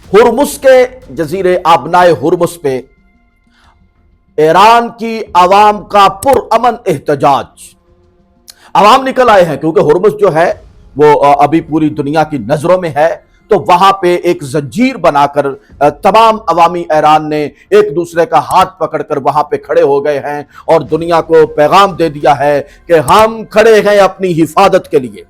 हुर्मुस के जजीरे आबनाए हुर्मुस पे ईरान की आवाम का पुरअमन एहतजाज। आवाम निकल आए हैं क्योंकि हुर्मुस जो है वो अभी पूरी दुनिया की नजरों में है। तो वहां पे एक जंजीर बनाकर तमाम अवामी ईरान ने एक दूसरे का हाथ पकड़कर वहां पे खड़े हो गए हैं और दुनिया को पैगाम दे दिया है कि हम खड़े हैं अपनी हिफाजत के लिए।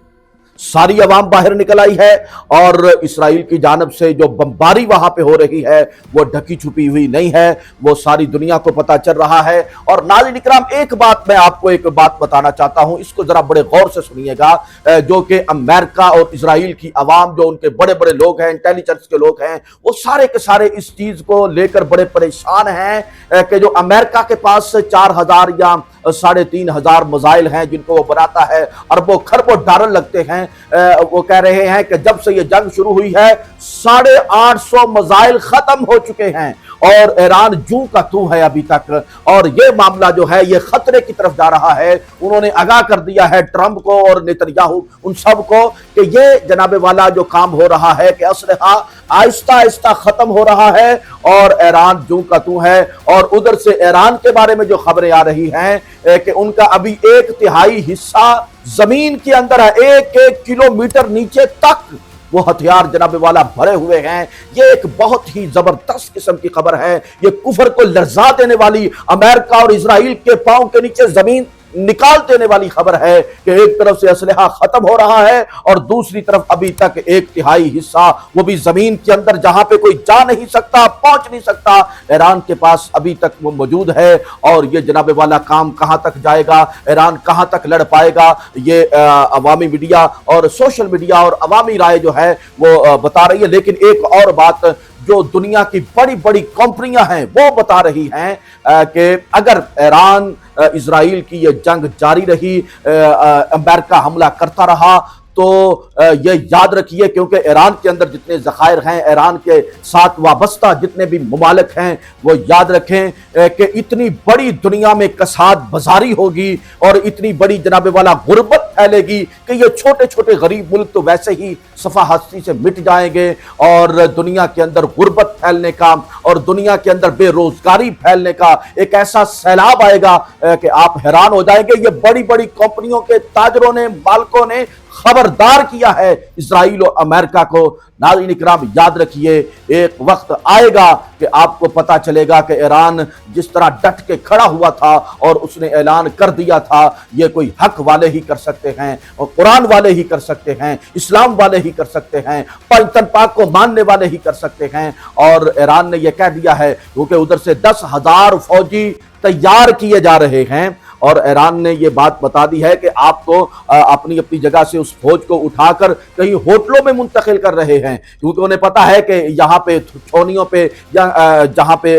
सारी अवाम बाहर निकल आई है और इसराइल की जानब से जो बमबारी वहां पे हो रही है वो ढकी छुपी हुई नहीं है, वो सारी दुनिया को पता चल रहा है। और नाज़रीन इकराम, एक बात मैं आपको एक बात बताना चाहता हूं, इसको जरा बड़े गौर से सुनिएगा। जो कि अमेरिका और इसराइल की अवाम, जो उनके बड़े बड़े लोग हैं, इंटेलिजेंस के लोग हैं, वो सारे के सारे इस चीज को लेकर बड़े परेशान हैं कि जो अमेरिका के पास 4000 या 3500 मिसाइल हैं जिनको वो बनाता है, अरबों खरबों डॉलर लगते हैं। वो कह रहे हैं कि जब से ये जंग शुरू हुई है 850 मिसाइल खत्म हो चुके हैं और ईरान जू का तू है अभी तक। और ये मामला जो है ये खतरे की तरफ जा रहा है। उन्होंने आगाह कर दिया है ट्रंप को और नेतन्याहू उन सब को कि ये जनाबे वाला जो काम हो रहा है कि असलहा आहिस्ता आहिस्ता खत्म हो रहा है और ईरान जू का तू है। और उधर से ईरान के बारे में जो खबरें आ रही हैं कि उनका अभी 1/3 हिस्सा जमीन के अंदर है, 1-1 किलोमीटर नीचे तक वो हथियार जनाबे वाला भरे हुए हैं। ये एक बहुत ही जबरदस्त किस्म की खबर है। ये कुफर को लर्जा देने वाली, अमेरिका और इजराइल के पांव के नीचे जमीन निकाल देने वाली खबर है कि एक तरफ से असलहा खत्म हो रहा है और दूसरी तरफ अभी तक 1/3 हिस्सा, वो भी जमीन के अंदर जहां पे कोई जा नहीं सकता, पहुंच नहीं सकता, ईरान के पास अभी तक वो मौजूद है। और ये जनाबे वाला काम कहां तक जाएगा, ईरान कहां तक लड़ पाएगा, ये अवामी मीडिया और सोशल मीडिया और अवामी राय जो है वो बता रही है। लेकिन एक और बात जो दुनिया की बड़ी बड़ी कंपनियां हैं वो बता रही हैं कि अगर ईरान इजराइल की ये जंग जारी रही, अमेरिका हमला करता रहा, तो ये याद रखिए, क्योंकि ईरान के अंदर जितने ज़खायर हैं, ईरान के साथ वाबस्ता जितने भी मुमालिक हैं, वो याद रखें कि इतनी बड़ी दुनिया में कसाद बाजारी होगी और इतनी बड़ी जनाबे वाला गुर्बत फैलेगी कि ये छोटे छोटे गरीब मुल्क तो वैसे ही सफा हस्ती से मिट जाएंगे और दुनिया के अंदर गुर्बत फैलने का और दुनिया के अंदर बेरोजगारी फैलने का एक ऐसा सैलाब आएगा कि आप हैरान हो जाएंगे। ये बड़ी बड़ी कंपनियों के ताजरों ने, मालिकों ने खबरदार किया है इजराइल और अमेरिका को। नाज़रीन इकराम, याद रखिए, एक वक्त आएगा कि आपको पता चलेगा कि ईरान जिस तरह डट के खड़ा हुआ था और उसने ऐलान कर दिया था, ये कोई हक वाले ही कर सकते हैं और कुरान वाले ही कर सकते हैं, इस्लाम वाले ही कर सकते हैं, पंचतन पाक को मानने वाले ही कर सकते हैं। और ईरान ने यह कह दिया है क्योंकि उधर से 10,000 फौजी तैयार किए जा रहे हैं और ईरान ने यह बात बता दी है कि आपको अपनी अपनी जगह से उस फौज को उठाकर कहीं होटलों में मुंतकिल कर रहे हैं, क्योंकि उन्हें पता है कि यहाँ पे छोनियों पे या जहाँ पे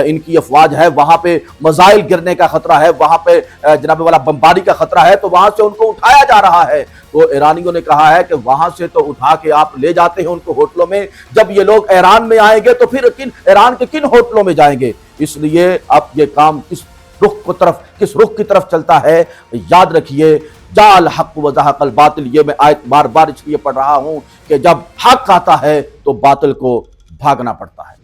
इनकी अफवाज है वहाँ पे मिसाइल गिरने का खतरा है, वहाँ पे जनाबे वाला बमबारी का खतरा है, तो वहाँ से उनको उठाया जा रहा है। तो ईरानियों ने कहा है कि वहां से तो उठा के आप ले जाते हैं उनको होटलों में, जब ये लोग ईरान में आएंगे तो फिर ईरान के किन होटलों में जाएंगे। इसलिए अब ये काम किस रुख की तरफ चलता है, याद रखिए। जाल हक व ज़हक़ल बातिल, ये मैं आयत बार बार इसलिए पढ़ रहा हूं कि जब हक आता है तो बातिल को भागना पड़ता है।